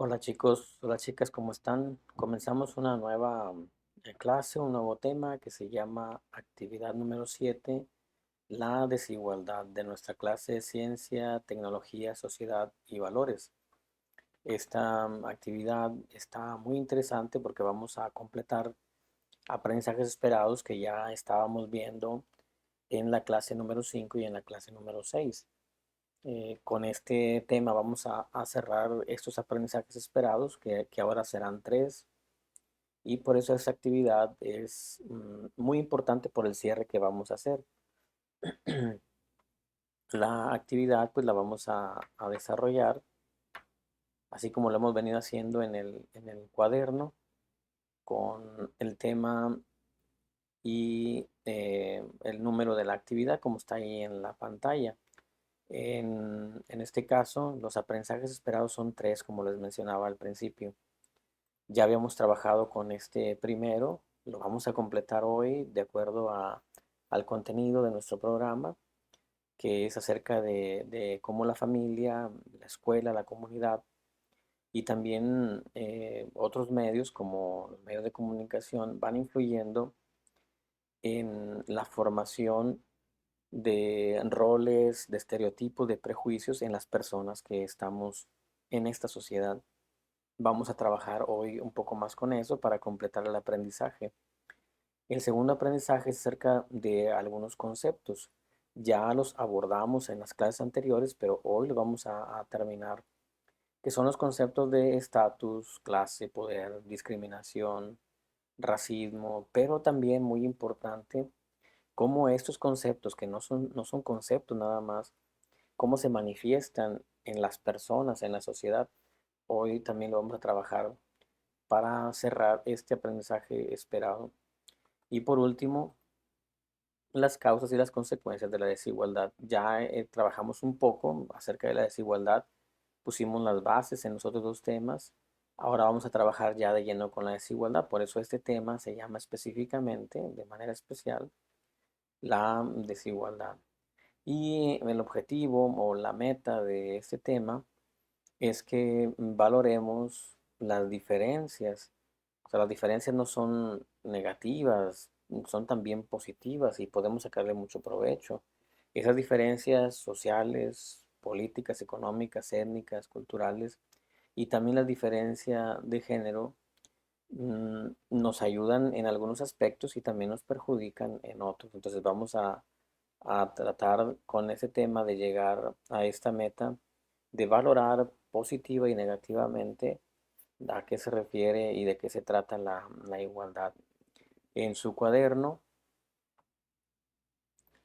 Hola chicos, hola chicas, ¿cómo están? Comenzamos una nueva clase, un nuevo tema que se llama actividad número 7, la desigualdad de nuestra clase de ciencia, tecnología, sociedad y valores. Esta actividad está muy interesante porque vamos a completar aprendizajes esperados que ya estábamos viendo en la clase número 5 y en la clase número 6. Con este tema vamos a cerrar estos aprendizajes esperados, que ahora serán tres, y por eso esta actividad es muy importante por el cierre que vamos a hacer. La actividad pues la vamos a desarrollar así como lo hemos venido haciendo en el cuaderno, con el tema y el número de la actividad como está ahí en la pantalla. En este caso, los aprendizajes esperados son tres, como les mencionaba al principio. Ya habíamos trabajado con este primero, lo vamos a completar hoy de acuerdo al contenido de nuestro programa, que es acerca de cómo la familia, la escuela, la comunidad y también otros medios como los medios de comunicación van influyendo en la formación de roles, de estereotipos, de prejuicios en las personas que estamos en esta sociedad. Vamos a trabajar hoy un poco más con eso para completar el aprendizaje. El segundo aprendizaje es acerca de algunos conceptos. Ya los abordamos en las clases anteriores, pero hoy lo vamos a terminar, que son los conceptos de estatus, clase, poder, discriminación, racismo, pero también muy importante, cómo estos conceptos, que no son conceptos nada más, cómo se manifiestan en las personas, en la sociedad. Hoy también lo vamos a trabajar para cerrar este aprendizaje esperado. Y por último, las causas y las consecuencias de la desigualdad. Ya trabajamos un poco acerca de la desigualdad, pusimos las bases en los otros dos temas. Ahora vamos a trabajar ya de lleno con la desigualdad. Por eso este tema se llama específicamente, de manera especial, la desigualdad. Y el objetivo o la meta de este tema es que valoremos las diferencias. O sea, las diferencias no son negativas, son también positivas y podemos sacarle mucho provecho. Esas diferencias sociales, políticas, económicas, étnicas, culturales y también la diferencia de género nos ayudan en algunos aspectos y también nos perjudican en otros. Entonces vamos a tratar con ese tema de llegar a esta meta de valorar positiva y negativamente a qué se refiere y de qué se trata la igualdad. En su cuaderno,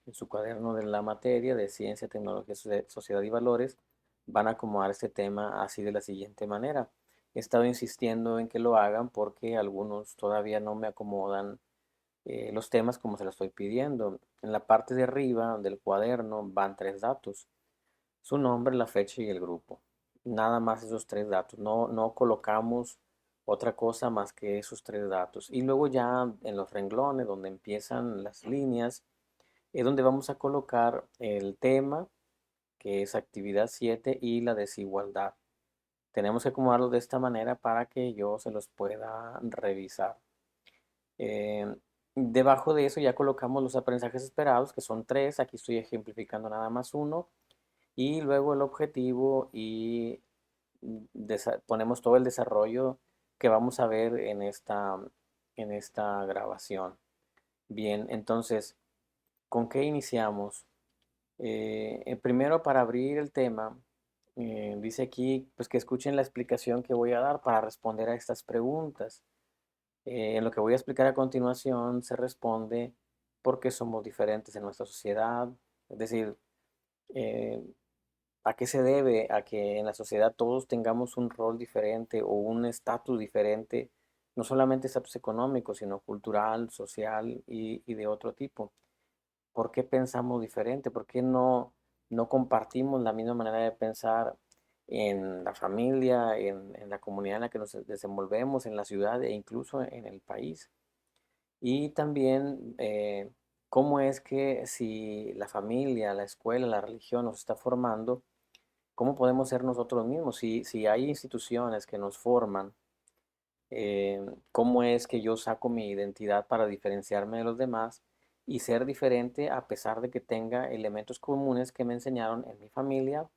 en su cuaderno de la materia de ciencia, tecnología, sociedad y valores, van a acomodar este tema así de la siguiente manera. He estado insistiendo en que lo hagan porque algunos todavía no me acomodan los temas como se los estoy pidiendo. En la parte de arriba del cuaderno van tres datos: su nombre, la fecha y el grupo. Nada más esos tres datos. No colocamos otra cosa más que esos tres datos. Y luego ya en los renglones donde empiezan las líneas es donde vamos a colocar el tema, que es actividad 7 y la desigualdad. Tenemos que acomodarlo de esta manera para que yo se los pueda revisar. Eh, Debajo de eso ya colocamos los aprendizajes esperados, que son tres. Aquí estoy ejemplificando nada más uno. Y luego el objetivo y ponemos todo el desarrollo que vamos a ver en esta grabación. Bien, entonces, ¿con qué iniciamos? Primero, para abrir el tema, dice aquí pues que escuchen la explicación que voy a dar para responder a estas preguntas. En lo que voy a explicar a continuación se responde por qué somos diferentes en nuestra sociedad, es decir, eh, ¿a qué se debe a que en la sociedad todos tengamos un rol diferente o un estatus diferente? No solamente estatus económico, sino cultural, social y de otro tipo. ¿Por qué pensamos diferente? ¿Por qué no compartimos la misma manera de pensar en la familia, en la comunidad en la que nos desenvolvemos, en la ciudad e incluso en el país? Y también, ¿cómo es que si la familia, la escuela, la religión nos está formando, ¿cómo podemos ser nosotros mismos? Si hay instituciones que nos forman, ¿cómo es que yo saco mi identidad para diferenciarme de los demás y ser diferente a pesar de que tenga elementos comunes que me enseñaron en mi familia,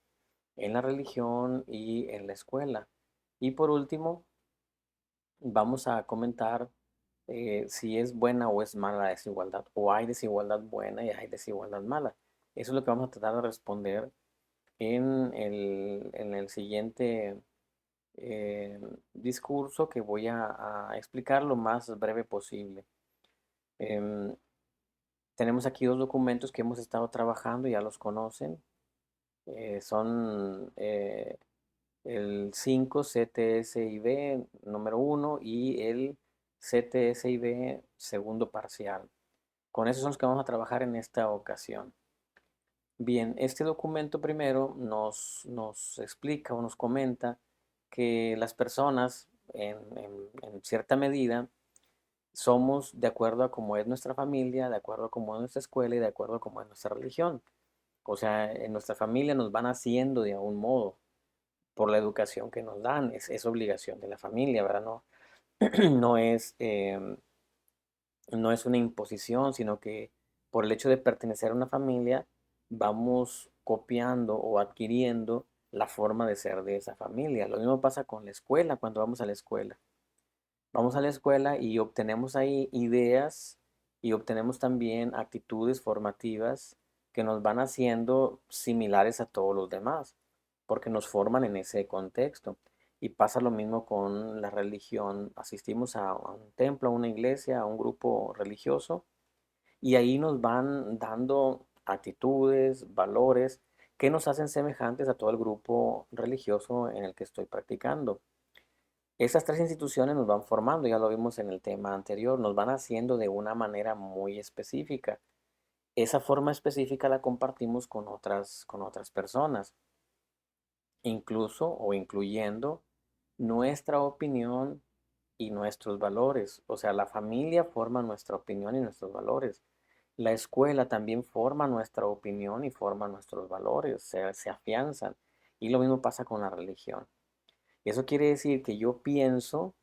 en la religión y en la escuela? Y por último, vamos a comentar si es buena o es mala la desigualdad, o hay desigualdad buena y hay desigualdad mala. Eso es lo que vamos a tratar de responder en el siguiente discurso, que voy a explicar lo más breve posible. Em, Tenemos aquí dos documentos que hemos estado trabajando, ya los conocen. Son el 5 CTSIB número uno y el CTSIB segundo parcial. Con esos son los que vamos a trabajar en esta ocasión. Bien, este documento primero nos explica o nos comenta que las personas en cierta medida somos de acuerdo a cómo es nuestra familia, de acuerdo a cómo es nuestra escuela y de acuerdo a cómo es nuestra religión. O sea, en nuestra familia nos van haciendo de algún modo por la educación que nos dan. Es obligación de la familia, ¿verdad? No, no es, no es una imposición, sino que por el hecho de pertenecer a una familia, vamos copiando o adquiriendo la forma de ser de esa familia. Lo mismo pasa con la escuela, cuando vamos a la escuela. Vamos a la escuela y obtenemos ahí ideas y obtenemos también actitudes formativas que nos van haciendo similares a todos los demás, porque nos forman en ese contexto. Y pasa lo mismo con la religión. Asistimos a un templo, a una iglesia, a un grupo religioso, y ahí nos van dando actitudes, valores que nos hacen semejantes a todo el grupo religioso en el que estoy practicando. Esas tres instituciones nos van formando, ya lo vimos en el tema anterior, nos van haciendo de una manera muy específica. Esa forma específica la compartimos con otras personas, incluso o incluyendo nuestra opinión y nuestros valores. O sea, la familia forma nuestra opinión y nuestros valores. La escuela también forma nuestra opinión y forma nuestros valores, se afianzan. Y lo mismo pasa con la religión. Eso quiere decir que yo pienso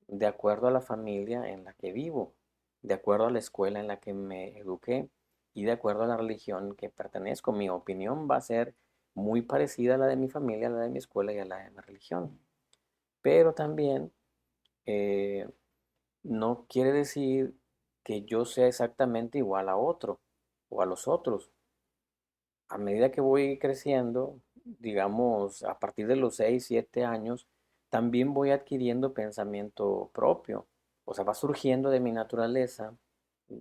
de acuerdo a la familia en la que vivo, de acuerdo a la escuela en la que me eduqué y de acuerdo a la religión que pertenezco. Mi opinión va a ser muy parecida a la de mi familia, a la de mi escuela y a la de mi religión. Pero también eh, no quiere decir que yo sea exactamente igual a otro o a los otros. A medida que voy creciendo, digamos, a partir de los 6 7 años, también voy adquiriendo pensamiento propio. O sea, va surgiendo de mi naturaleza,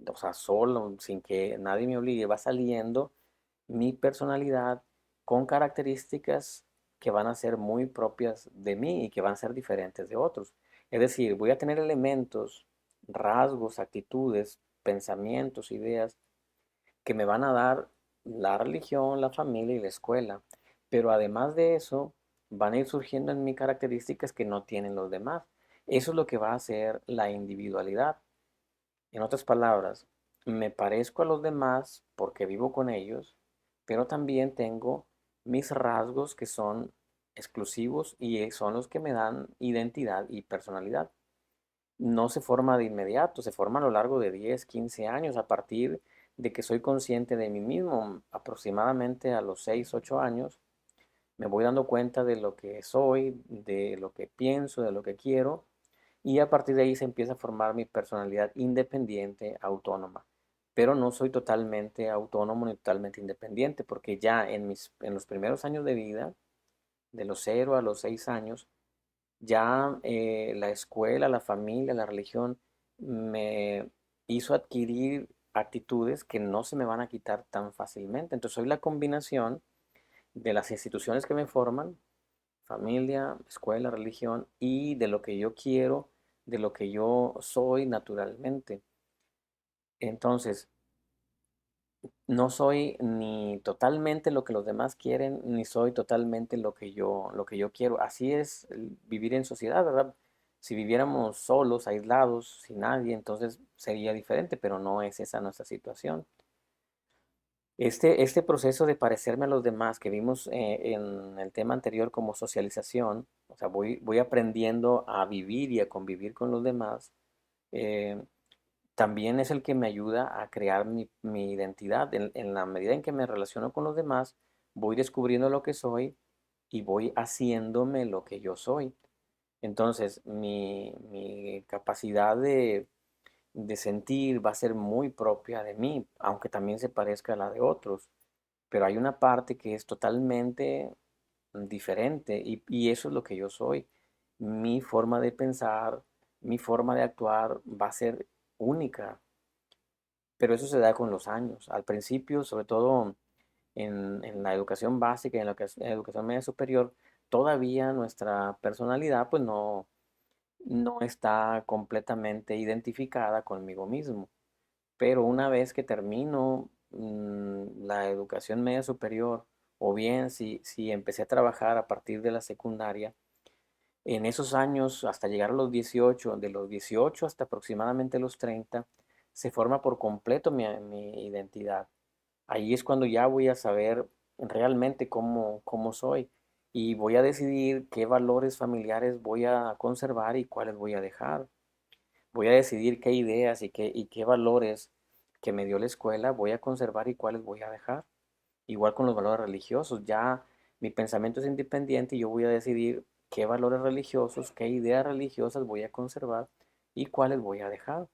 o sea, solo, sin que nadie me obligue, va saliendo mi personalidad con características que van a ser muy propias de mí y que van a ser diferentes de otros. Es decir, voy a tener elementos, rasgos, actitudes, pensamientos, ideas que me van a dar la religión, la familia y la escuela. Pero además de eso, van a ir surgiendo en mí características que no tienen los demás. Eso es lo que va a hacer la individualidad. En otras palabras, me parezco a los demás porque vivo con ellos, pero también tengo mis rasgos que son exclusivos y son los que me dan identidad y personalidad. No se forma de inmediato, se forma a lo largo de 10, 15 años, a partir de que soy consciente de mí mismo. Aproximadamente a los 6, 8 años, me voy dando cuenta de lo que soy, de lo que pienso, de lo que quiero, y a partir de ahí se empieza a formar mi personalidad independiente, autónoma. Pero no soy totalmente autónomo ni totalmente independiente, porque ya en los primeros años de vida, de los 0 a los 6 años, ya la escuela, la familia, la religión me hizo adquirir actitudes que no se me van a quitar tan fácilmente. Entonces soy la combinación de las instituciones que me forman, familia, escuela, religión, y de lo que yo quiero, de lo que yo soy naturalmente. Entonces, no soy ni totalmente lo que los demás quieren, ni soy totalmente lo que yo quiero. Así es vivir en sociedad, ¿verdad? Si viviéramos solos, aislados, sin nadie, entonces sería diferente, pero no es esa nuestra situación. Este proceso de parecerme a los demás que vimos en el tema anterior como socialización, o sea, voy aprendiendo a vivir y a convivir con los demás, eh, también es el que me ayuda a crear mi identidad. En la medida en que me relaciono con los demás, voy descubriendo lo que soy y voy haciéndome lo que yo soy. Entonces, mi capacidad de sentir va a ser muy propia de mí, aunque también se parezca a la de otros. Pero hay una parte que es totalmente diferente y eso es lo que yo soy. Mi forma de pensar, mi forma de actuar va a ser única, pero eso se da con los años. Al principio, sobre todo en la educación básica y en la educación media superior, todavía nuestra personalidad pues no está completamente identificada conmigo mismo. Pero una vez que termino la educación media superior, o bien si empecé a trabajar a partir de la secundaria, en esos años, hasta llegar a los 18, de los 18 hasta aproximadamente los 30, se forma por completo mi identidad. Ahí es cuando ya voy a saber realmente cómo soy y voy a decidir qué valores familiares voy a conservar y cuáles voy a dejar. Voy a decidir qué ideas y qué valores que me dio la escuela voy a conservar y cuáles voy a dejar. Igual con los valores religiosos, ya mi pensamiento es independiente y yo voy a decidir qué valores religiosos, qué ideas religiosas voy a conservar y cuáles voy a dejar.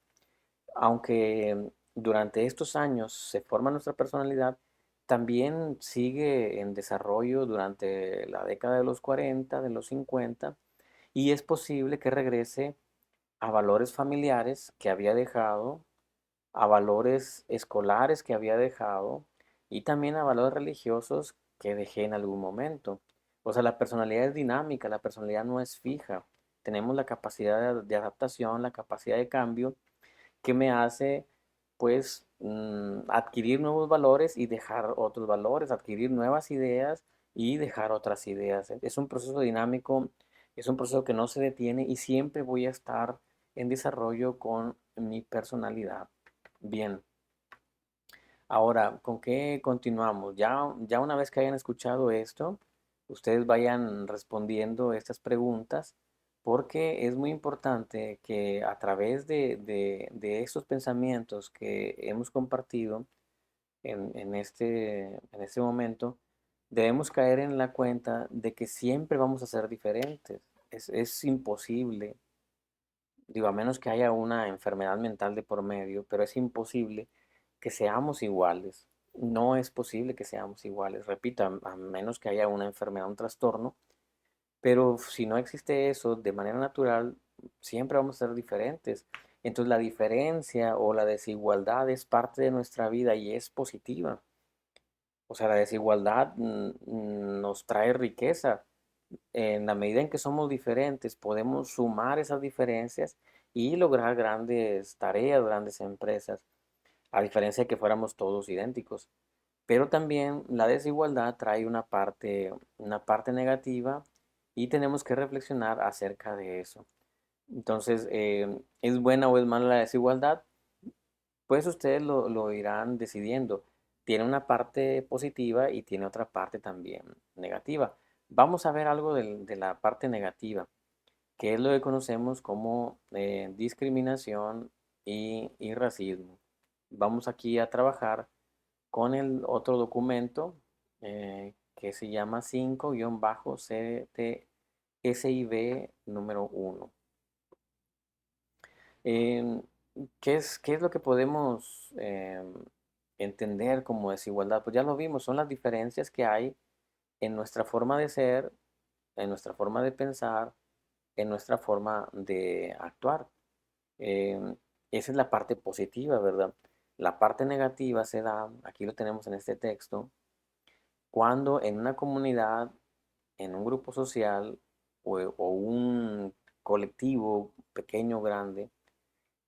Aunque durante estos años se forma nuestra personalidad, también sigue en desarrollo durante la década de los 40, de los 50, y es posible que regrese a valores familiares que había dejado, a valores escolares que había dejado y también a valores religiosos que dejé en algún momento. O sea, la personalidad es dinámica, la personalidad no es fija. Tenemos la capacidad de adaptación, la capacidad de cambio que me hace pues adquirir nuevos valores y dejar otros valores, adquirir nuevas ideas y dejar otras ideas. Es un proceso dinámico, es un proceso que no se detiene y siempre voy a estar en desarrollo con mi personalidad. Bien, ahora, ¿con qué continuamos? Ya una vez que hayan escuchado esto, ustedes vayan respondiendo estas preguntas porque es muy importante que a través de estos pensamientos que hemos compartido en este momento, debemos caer en la cuenta de que siempre vamos a ser diferentes. Es imposible, digo, a menos que haya una enfermedad mental de por medio, pero es imposible que seamos iguales. No es posible que seamos iguales, repito, a menos que haya una enfermedad, un trastorno, pero si no existe eso de manera natural, siempre vamos a ser diferentes. Entonces la diferencia o la desigualdad es parte de nuestra vida y es positiva. O sea, la desigualdad nos trae riqueza. En la medida en que somos diferentes, podemos sumar esas diferencias y lograr grandes tareas, grandes empresas, a diferencia de que fuéramos todos idénticos. Pero también la desigualdad trae una parte negativa y tenemos que reflexionar acerca de eso. Entonces, ¿es buena o es mala la desigualdad? Pues ustedes lo irán decidiendo. Tiene una parte positiva y tiene otra parte también negativa. Vamos a ver algo de la parte negativa, que es lo que conocemos como discriminación y racismo. Vamos aquí a trabajar con el otro documento que se llama 5-CTSIB número 1. Em, ¿Qué es lo que podemos entender como desigualdad? Pues ya lo vimos, son las diferencias que hay en nuestra forma de ser, en nuestra forma de pensar, en nuestra forma de actuar. Em, Esa es la parte positiva, ¿verdad? La parte negativa se da, aquí lo tenemos en este texto, cuando en una comunidad, en un grupo social o un colectivo pequeño o grande,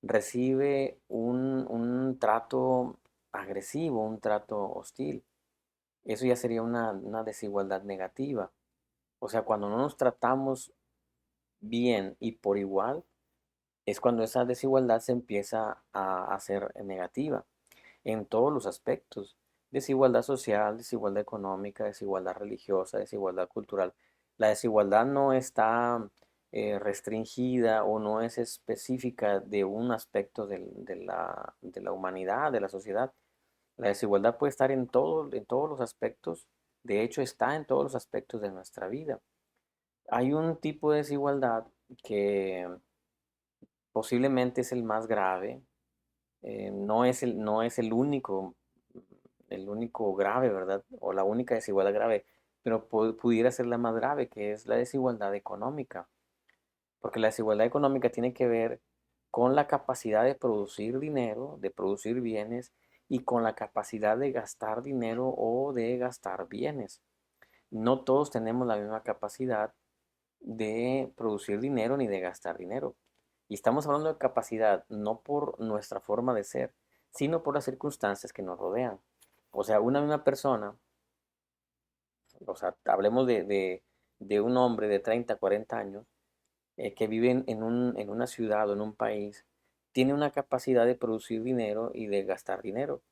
recibe un trato agresivo, un trato hostil. Eso ya sería una desigualdad negativa. O sea, cuando no nos tratamos bien y por igual, es cuando esa desigualdad se empieza a hacer negativa en todos los aspectos, Desigualdad social, desigualdad económica, desigualdad religiosa, desigualdad cultural. La desigualdad no está restringida o no es específica de un aspecto de la humanidad, de la sociedad. La desigualdad puede estar en todos los aspectos, de hecho está en todos los aspectos de nuestra vida. Hay un tipo de desigualdad que posiblemente es el más grave, no es el único grave, ¿verdad? O la única desigualdad grave, pero pudiera ser la más grave, que es la desigualdad económica, porque la desigualdad económica tiene que ver con la capacidad de producir dinero, de producir bienes y con la capacidad de gastar dinero o de gastar bienes. No todos tenemos la misma capacidad de producir dinero ni de gastar dinero. Y estamos hablando de capacidad no por nuestra forma de ser, sino por las circunstancias que nos rodean. O sea, una misma persona, o sea, hablemos de un hombre de 30, 40 años que vive en una ciudad o en un país, tiene una capacidad de producir dinero y de gastar dinero.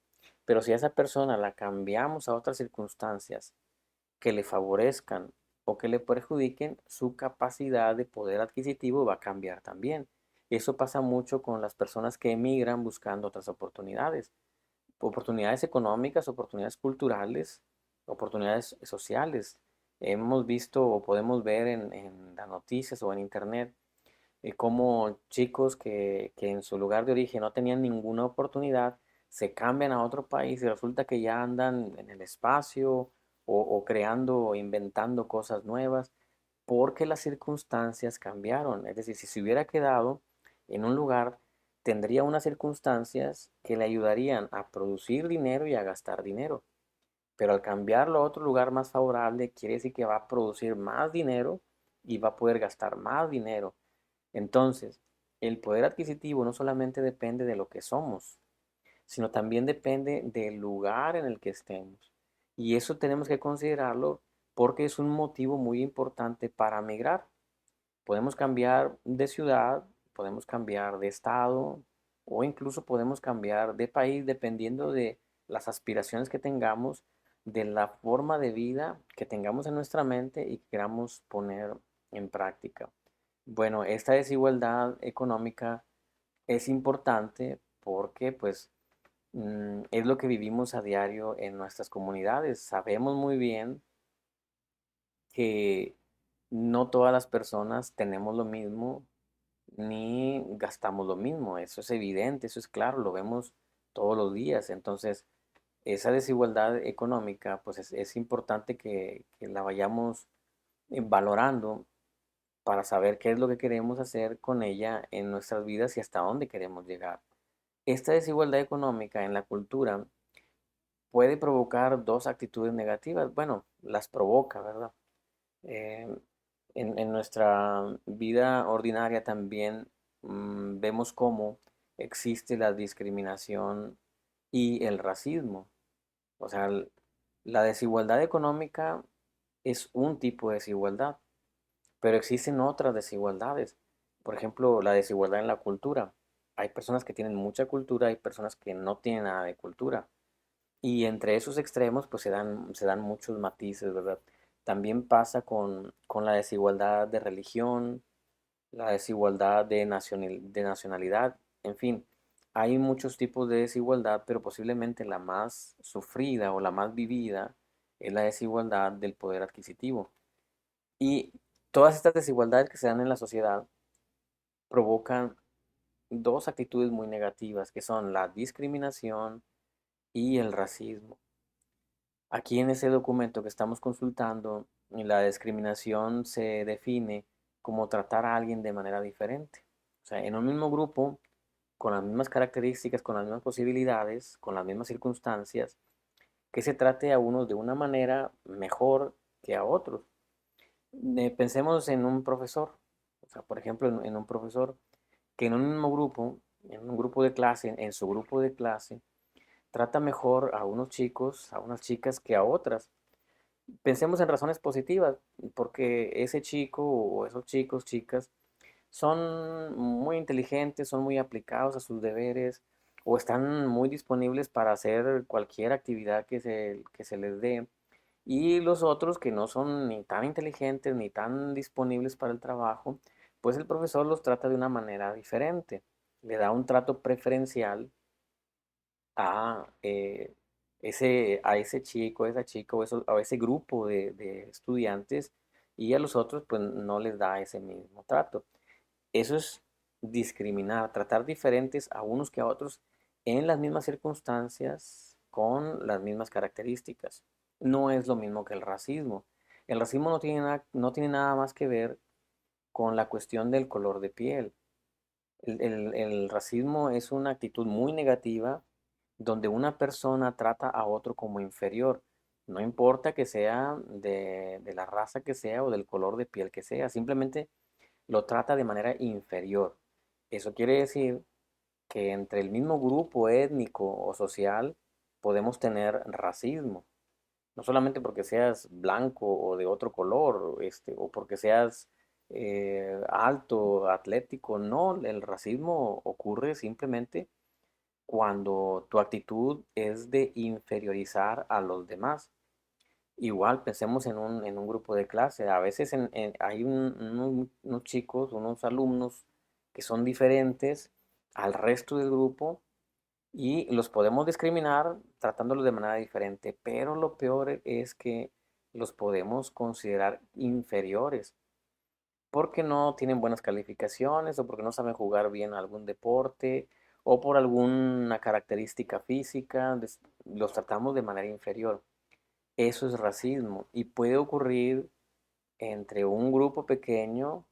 Pero si a esa persona la cambiamos a otras circunstancias que le favorezcan o que le perjudiquen, su capacidad de poder adquisitivo va a cambiar también. Eso pasa mucho con las personas que emigran buscando otras oportunidades, oportunidades económicas, oportunidades culturales, oportunidades sociales. Hemos visto o podemos ver en las noticias o en internet cómo chicos que en su lugar de origen no tenían ninguna oportunidad, se cambian a otro país y resulta que ya andan en el espacio o creando o inventando cosas nuevas porque las circunstancias cambiaron. Es decir, si se hubiera quedado en un lugar, tendría unas circunstancias que le ayudarían a producir dinero y a gastar dinero. Pero al cambiarlo a otro lugar más favorable, quiere decir que va a producir más dinero y va a poder gastar más dinero. Entonces, el poder adquisitivo no solamente depende de lo que somos, sino también depende del lugar en el que estemos. Y eso tenemos que considerarlo porque es un motivo muy importante para migrar. Podemos cambiar de ciudad, podemos cambiar de estado o incluso podemos cambiar de país dependiendo de las aspiraciones que tengamos, de la forma de vida que tengamos en nuestra mente y que queramos poner en práctica. Bueno, esta desigualdad económica es importante porque pues es lo que vivimos a diario en nuestras comunidades. Sabemos muy bien que no todas las personas tenemos lo mismo ni gastamos lo mismo. Eso es evidente, eso es claro, lo vemos todos los días. Entonces, esa desigualdad económica, pues es importante que la vayamos valorando para saber qué es lo que queremos hacer con ella en nuestras vidas y hasta dónde queremos llegar. Esta desigualdad económica en la cultura puede provocar dos actitudes negativas. Bueno, las provoca, ¿verdad? Eh, en nuestra vida ordinaria también vemos cómo existe la discriminación y el racismo. O sea, la desigualdad económica es un tipo de desigualdad, pero existen otras desigualdades. Por ejemplo, la desigualdad en la cultura. Hay personas que tienen mucha cultura, hay personas que no tienen nada de cultura. Y entre esos extremos, pues se dan muchos matices, ¿verdad? También pasa con la desigualdad de religión, la desigualdad de nacionalidad, en fin, hay muchos tipos de desigualdad, pero posiblemente la más sufrida o la más vivida es la desigualdad del poder adquisitivo. Y todas estas desigualdades que se dan en la sociedad provocan dos actitudes muy negativas, que son la discriminación y el racismo. Aquí en ese documento que estamos consultando, la discriminación se define como tratar a alguien de manera diferente. O sea, en un mismo grupo, con las mismas características, con las mismas posibilidades, con las mismas circunstancias, que se trate a unos de una manera mejor que a otros. Pensemos en un profesor, o sea, por ejemplo, en un profesor que en un mismo grupo, en un grupo de clase, en su grupo de clase, trata mejor a unos chicos, a unas chicas que a otras. Pensemos en razones positivas, porque ese chico o esos chicos, chicas, son muy inteligentes, son muy aplicados a sus deberes, o están muy disponibles para hacer cualquier actividad que se les dé. Y los otros que no son ni tan inteligentes ni tan disponibles para el trabajo, pues el profesor los trata de una manera diferente. Le da un trato preferencial a, a ese chico, a esa chica a ese grupo de estudiantes, y a los otros pues no les da ese mismo trato. Eso es discriminar, tratar diferentes a unos que a otros en las mismas circunstancias, con las mismas características. No es lo mismo que el racismo. El racismo no tiene nada más que ver con la cuestión del color de piel. El racismo es una actitud muy negativa donde una persona trata a otro como inferior. No importa que sea de la raza que sea o del color de piel que sea, simplemente lo trata de manera inferior. Eso quiere decir que entre el mismo grupo étnico o social podemos tener racismo. No solamente porque seas blanco o de otro color, o porque seas alto, atlético, no, el racismo ocurre simplemente cuando tu actitud es de inferiorizar a los demás. Igual pensemos en un grupo de clase. A veces hay unos chicos, unos alumnos que son diferentes al resto del grupo y los podemos discriminar tratándolos de manera diferente, pero lo peor es que los podemos considerar inferiores porque no tienen buenas calificaciones o porque no saben jugar bien algún deporte o por alguna característica física, los tratamos de manera inferior. Eso es racismo y puede ocurrir entre un grupo pequeño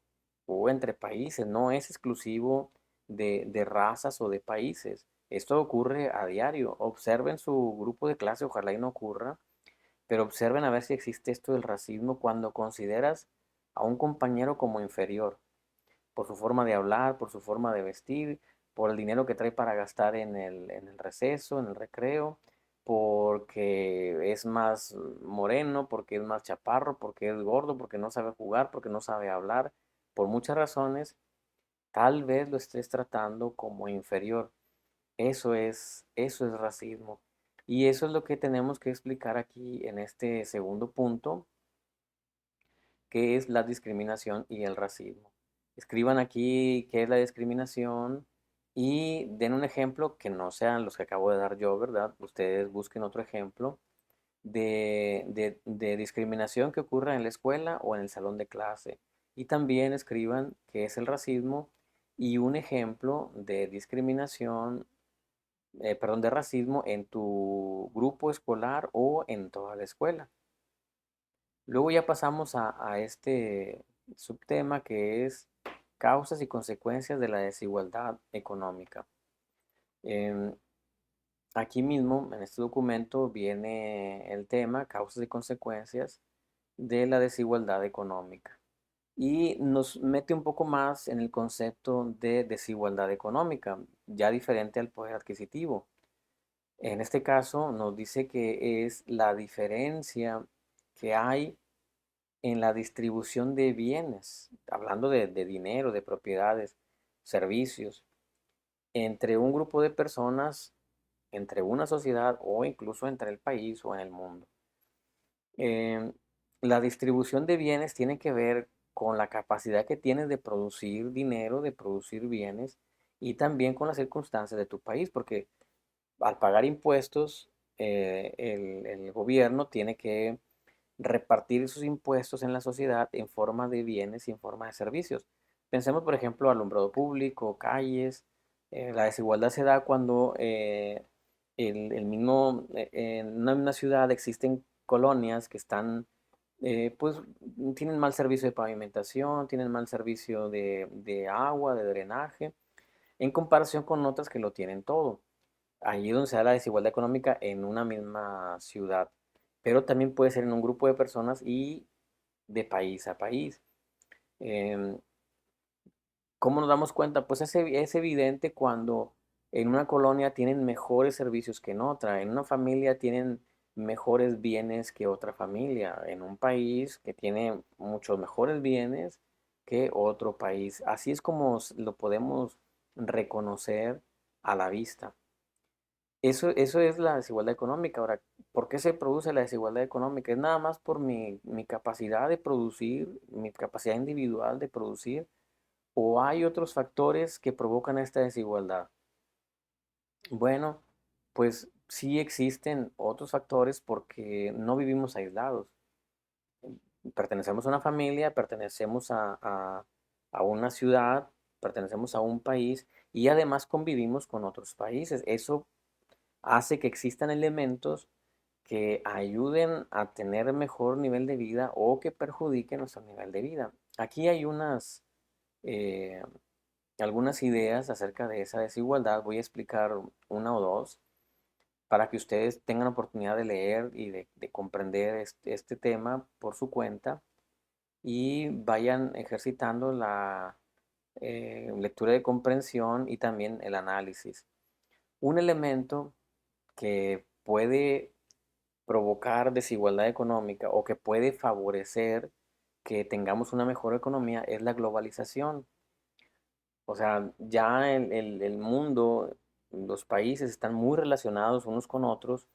o entre países, no es exclusivo de razas o de países. Esto ocurre a diario. Observen su grupo de clase, ojalá y no ocurra, pero observen a ver si existe esto del racismo cuando consideras a un compañero como inferior, por su forma de hablar, por su forma de vestir, por el dinero que trae para gastar en el receso, en el recreo, porque es más moreno, porque es más chaparro, porque es gordo, porque no sabe jugar, porque no sabe hablar, por muchas razones, tal vez lo estés tratando como inferior. Eso es racismo. Y eso es lo que tenemos que explicar aquí en este segundo punto, qué es la discriminación y el racismo. Escriban aquí qué es la discriminación y den un ejemplo que no sean los que acabo de dar yo, ¿verdad? Ustedes busquen otro ejemplo de discriminación que ocurra en la escuela o en el salón de clase. Y también escriban qué es el racismo y un ejemplo de discriminación, perdón, de racismo en tu grupo escolar o en toda la escuela. Luego ya pasamos a este subtema que es causas y consecuencias de la desigualdad económica. Em, Aquí mismo, en este documento, viene el tema causas y consecuencias de la desigualdad económica. Y nos mete un poco más en el concepto de desigualdad económica, ya diferente al poder adquisitivo. En este caso nos dice que es la diferencia que hay en la distribución de bienes, hablando de dinero, de propiedades, servicios, entre un grupo de personas, entre una sociedad o incluso entre el país o en el mundo. Eh, la distribución de bienes tiene que ver con la capacidad que tienes de producir dinero, de producir bienes y también con las circunstancias de tu país, porque al pagar impuestos, el gobierno tiene que repartir sus impuestos en la sociedad en forma de bienes y en forma de servicios. Pensemos, por ejemplo, alumbrado público, calles. La desigualdad se da cuando en una misma ciudad existen colonias que están, pues, tienen mal servicio de pavimentación, tienen mal servicio de agua, de drenaje, en comparación con otras que lo tienen todo. Allí es donde se da la desigualdad económica en una misma ciudad, pero también puede ser en un grupo de personas y de país a país. Em, ¿Cómo nos damos cuenta? Pues es evidente cuando en una colonia tienen mejores servicios que en otra, en una familia tienen mejores bienes que otra familia, en un país que tiene muchos mejores bienes que otro país. Así es como lo podemos reconocer a la vista. Eso es la desigualdad económica. Ahora, ¿por qué se produce la desigualdad económica? ¿Es nada más por mi capacidad de producir, mi capacidad individual de producir, o hay otros factores que provocan esta desigualdad? Bueno, pues sí existen otros factores porque no vivimos aislados. Pertenecemos a una familia, pertenecemos a una ciudad, pertenecemos a un país y además convivimos con otros países. Eso hace que existan elementos que ayuden a tener mejor nivel de vida o que perjudiquen nuestro nivel de vida. Aquí hay eh, algunas ideas acerca de esa desigualdad. Voy a explicar una o dos para que ustedes tengan oportunidad de leer y de comprender este tema por su cuenta y vayan ejercitando la lectura de comprensión y también el análisis. Un elemento que puede provocar desigualdad económica o que puede favorecer que tengamos una mejor economía es la globalización. O sea, ya el mundo, los países están muy relacionados unos con otros.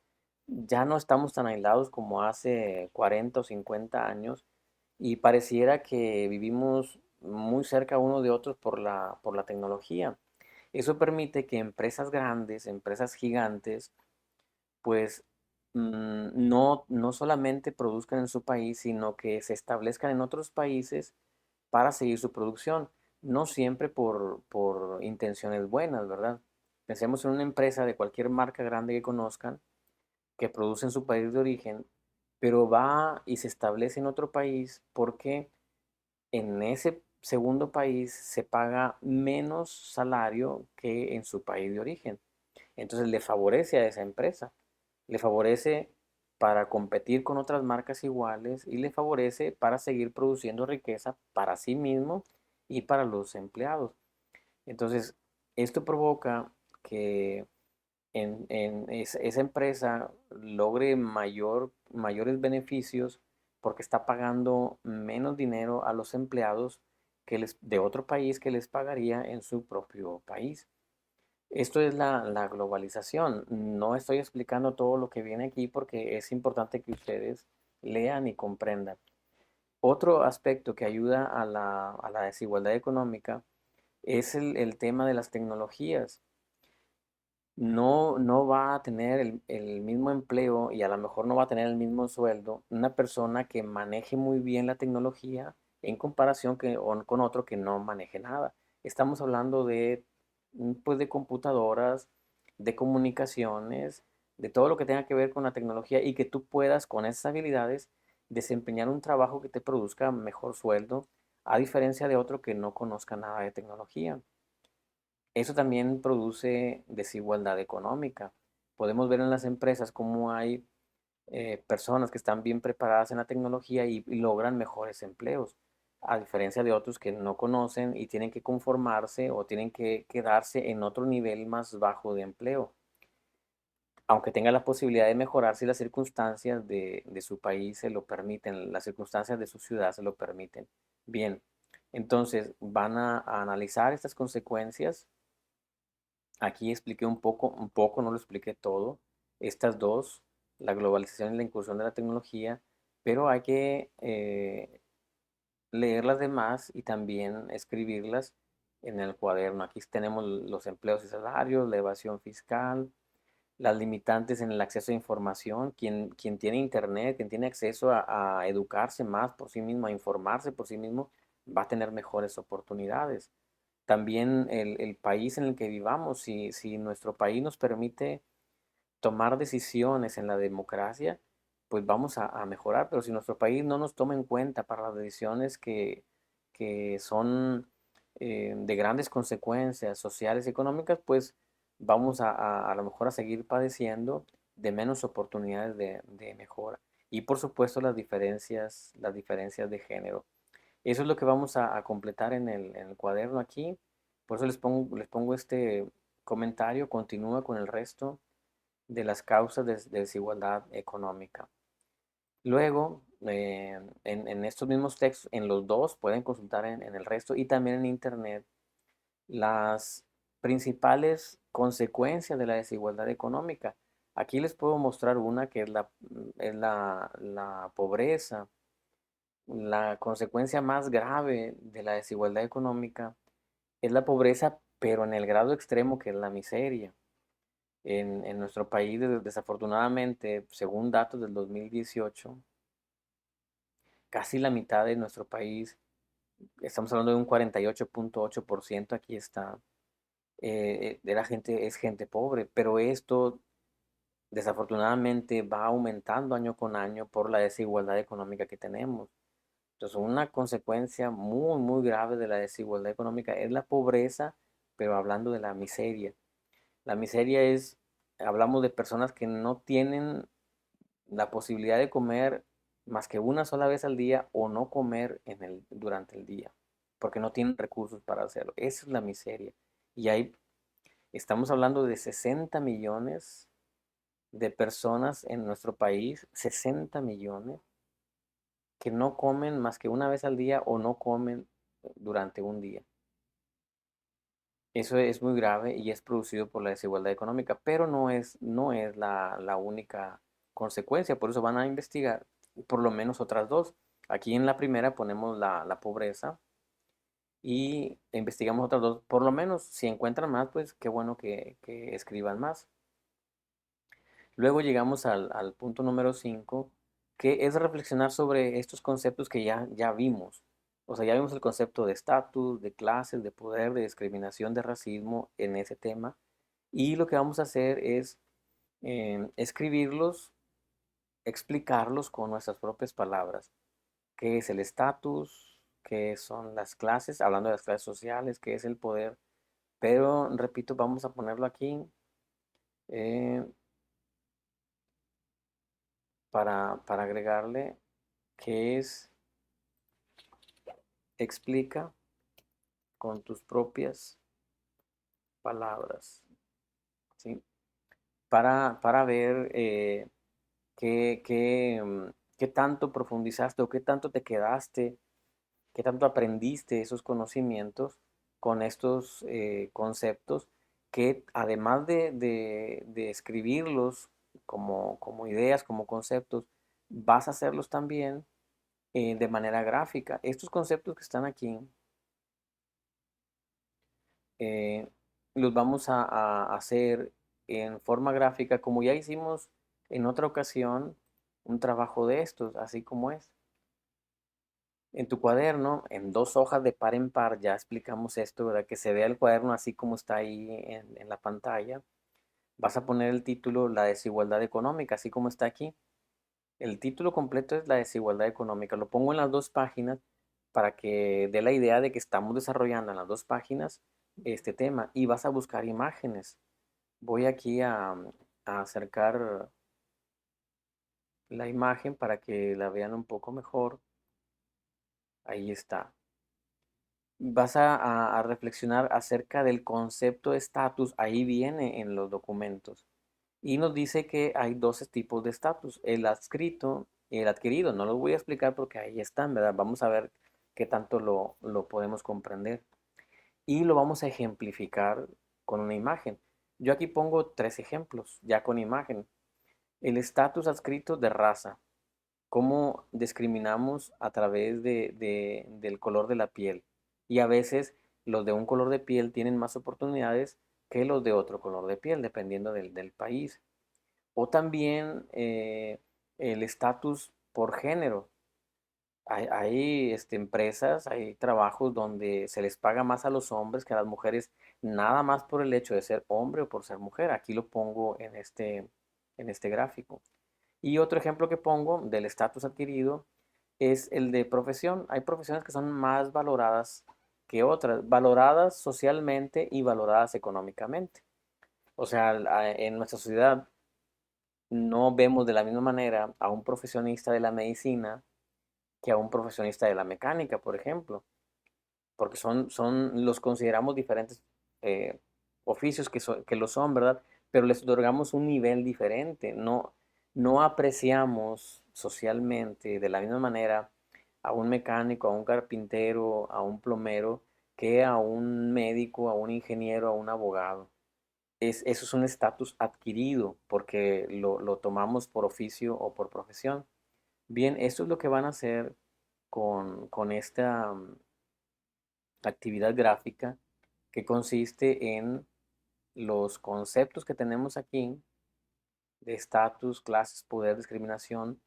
Ya no estamos tan aislados como hace 40 o 50 años y pareciera que vivimos muy cerca unos de otros por la tecnología. Eso permite que empresas grandes, empresas gigantes, pues no solamente produzcan en su país, sino que se establezcan en otros países para seguir su producción, no siempre por intenciones buenas, ¿verdad? Pensemos en una empresa de cualquier marca grande que conozcan, que produce en su país de origen, pero va y se establece en otro país porque en ese segundo país se paga menos salario que en su país de origen. Entonces le favorece a esa empresa, le favorece para competir con otras marcas iguales y le favorece para seguir produciendo riqueza para sí mismo y para los empleados. Entonces, esto provoca que esa empresa logre mayores beneficios porque está pagando menos dinero a los empleados de otro país que les pagaría en su propio país. Esto es la globalización. No estoy explicando todo lo que viene aquí porque es importante que ustedes lean y comprendan. Otro aspecto que ayuda a a la desigualdad económica es el tema de las tecnologías. No va a tener el mismo empleo y a lo mejor no va a tener el mismo sueldo una persona que maneje muy bien la tecnología en comparación con otro que no maneje nada. Estamos hablando de, pues, de computadoras, de comunicaciones, de todo lo que tenga que ver con la tecnología y que tú puedas con esas habilidades desempeñar un trabajo que te produzca mejor sueldo, a diferencia de otro que no conozca nada de tecnología. Eso también produce desigualdad económica. Podemos ver en las empresas cómo hay personas que están bien preparadas en la tecnología y logran mejores empleos, a diferencia de otros que no conocen y tienen que conformarse o tienen que quedarse en otro nivel más bajo de empleo, aunque tengan la posibilidad de mejorar si las circunstancias de su país se lo permiten, las circunstancias de su ciudad se lo permiten. Bien, entonces van a analizar estas consecuencias. Aquí expliqué un poco, no lo expliqué todo. Estas dos, la globalización y la incursión de la tecnología, pero hay que leer las demás y también escribirlas en el cuaderno. Aquí tenemos los empleos y salarios, la evasión fiscal, las limitantes en el acceso a información. Quien tiene internet, quien tiene acceso a educarse más por sí mismo, a informarse por sí mismo, va a tener mejores oportunidades. También el país en el que vivamos, si nuestro país nos permite tomar decisiones en la democracia, pues vamos a mejorar, pero si nuestro país no nos toma en cuenta para las decisiones que son de grandes consecuencias sociales y económicas, pues vamos a lo mejor a seguir padeciendo de menos oportunidades de mejora. Y por supuesto las diferencias de género. Eso es lo que vamos a completar en el cuaderno aquí. Por eso les pongo este comentario. Continúa con el resto de las causas de desigualdad económica. Luego, en estos mismos textos, en los dos, pueden consultar en el resto y también en internet las principales consecuencia de la desigualdad económica. Aquí les puedo mostrar una que es la pobreza. La consecuencia más grave de la desigualdad económica es la pobreza, pero en el grado extremo que es la miseria. En nuestro país, desafortunadamente, según datos del 2018, casi la mitad de nuestro país, estamos hablando de un 48.8%, aquí está, de la gente es gente pobre, pero esto desafortunadamente va aumentando año con año por la desigualdad económica que tenemos. Entonces, una consecuencia muy, muy grave de la desigualdad económica es la pobreza, pero hablando de la miseria. La miseria es, hablamos de personas que no tienen la posibilidad de comer más que una sola vez al día o no comer durante el día, porque no tienen recursos para hacerlo. Esa es la miseria. Y ahí estamos hablando de 60 millones de personas en nuestro país, 60 millones, que no comen más que una vez al día o no comen durante un día. Eso es muy grave y es producido por la desigualdad económica, pero no es la única consecuencia. Por eso van a investigar por lo menos otras dos. Aquí en la primera ponemos la pobreza y investigamos otras dos. Por lo menos si encuentran más, pues qué bueno que escriban más. Luego llegamos al punto número 5, que es reflexionar sobre estos conceptos que ya vimos. O sea, ya vimos el concepto de estatus, de clases, de poder, de discriminación, de racismo en ese tema. Y lo que vamos a hacer es escribirlos, explicarlos con nuestras propias palabras. ¿Qué es el estatus? ¿Qué son las clases? Hablando de las clases sociales, ¿qué es el poder? Pero, repito, vamos a ponerlo aquí. eh, para agregarle que es explica con tus propias palabras, ¿sí? Para ver qué tanto profundizaste o qué tanto te quedaste, qué tanto aprendiste esos conocimientos con estos conceptos que además de escribirlos como ideas, como conceptos, vas a hacerlos también de manera gráfica. Estos conceptos que están aquí eh, los vamos a hacer en forma gráfica, como ya hicimos en otra ocasión un trabajo de estos, así como es. En tu cuaderno, en 2 hojas de par en par, ya explicamos esto, ¿verdad? Que se vea el cuaderno así como está ahí en la pantalla. Vas a poner el título La desigualdad económica, así como está aquí. El título completo es La desigualdad económica. Lo pongo en las 2 páginas para que dé la idea de que estamos desarrollando en las 2 páginas este tema y vas a buscar imágenes. Voy aquí a acercar la imagen para que la vean un poco mejor. Ahí está. Vas a reflexionar acerca del concepto de estatus. Ahí viene en los documentos. Y nos dice que hay 12 tipos de estatus, el adscrito y el adquirido. No los voy a explicar porque ahí están, ¿verdad? Vamos a ver qué tanto lo podemos comprender. Y lo vamos a ejemplificar con una imagen. Yo aquí pongo 3 ejemplos, ya con imagen. El estatus adscrito de raza. ¿Cómo discriminamos a través del color de la piel? Y a veces los de un color de piel tienen más oportunidades que los de otro color de piel, dependiendo del país. O también el estatus por género. Hay empresas, hay trabajos donde se les paga más a los hombres que a las mujeres, nada más por el hecho de ser hombre o por ser mujer. Aquí lo pongo en este gráfico. Y otro ejemplo que pongo del estatus adquirido es el de profesión. Hay profesiones que son más valoradas que otras, valoradas socialmente y valoradas económicamente. O sea, en nuestra sociedad no vemos de la misma manera a un profesionista de la medicina que a un profesionista de la mecánica, por ejemplo, porque los consideramos diferentes eh, oficios que lo son, ¿verdad? Pero les otorgamos un nivel diferente, no apreciamos socialmente de la misma manera a un mecánico, a un carpintero, a un plomero, que a un médico, a un ingeniero, a un abogado. eso es un estatus adquirido porque lo tomamos por oficio o por profesión. Bien, esto es lo que van a hacer con esta actividad gráfica que consiste en los conceptos que tenemos aquí de estatus, clases, poder, discriminación,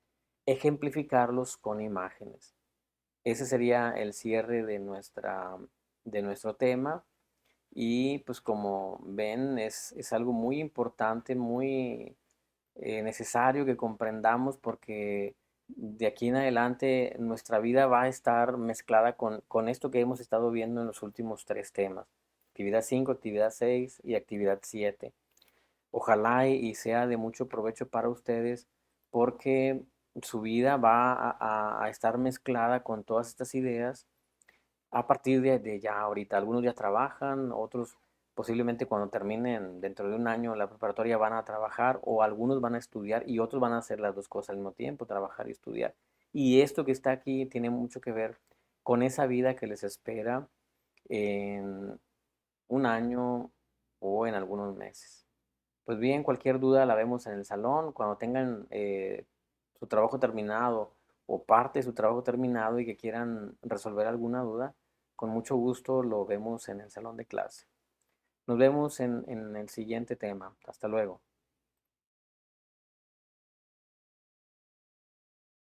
ejemplificarlos con imágenes. Ese sería el cierre de nuestro tema y pues como ven es algo muy importante, muy necesario que comprendamos porque de aquí en adelante nuestra vida va a estar mezclada con esto que hemos estado viendo en los últimos tres temas. Actividad 5, actividad 6 y actividad 7. Ojalá y sea de mucho provecho para ustedes porque su vida va a estar mezclada con todas estas ideas a partir de ya ahorita. Algunos ya trabajan, otros posiblemente cuando terminen dentro de un año la preparatoria van a trabajar o algunos van a estudiar y otros van a hacer las dos cosas al mismo tiempo, trabajar y estudiar. Y esto que está aquí tiene mucho que ver con esa vida que les espera en un año o en algunos meses. Pues bien, cualquier duda la vemos en el salón. Cuando tengan su trabajo terminado o parte de su trabajo terminado y que quieran resolver alguna duda, con mucho gusto lo vemos en el salón de clase. Nos vemos en el siguiente tema. Hasta luego.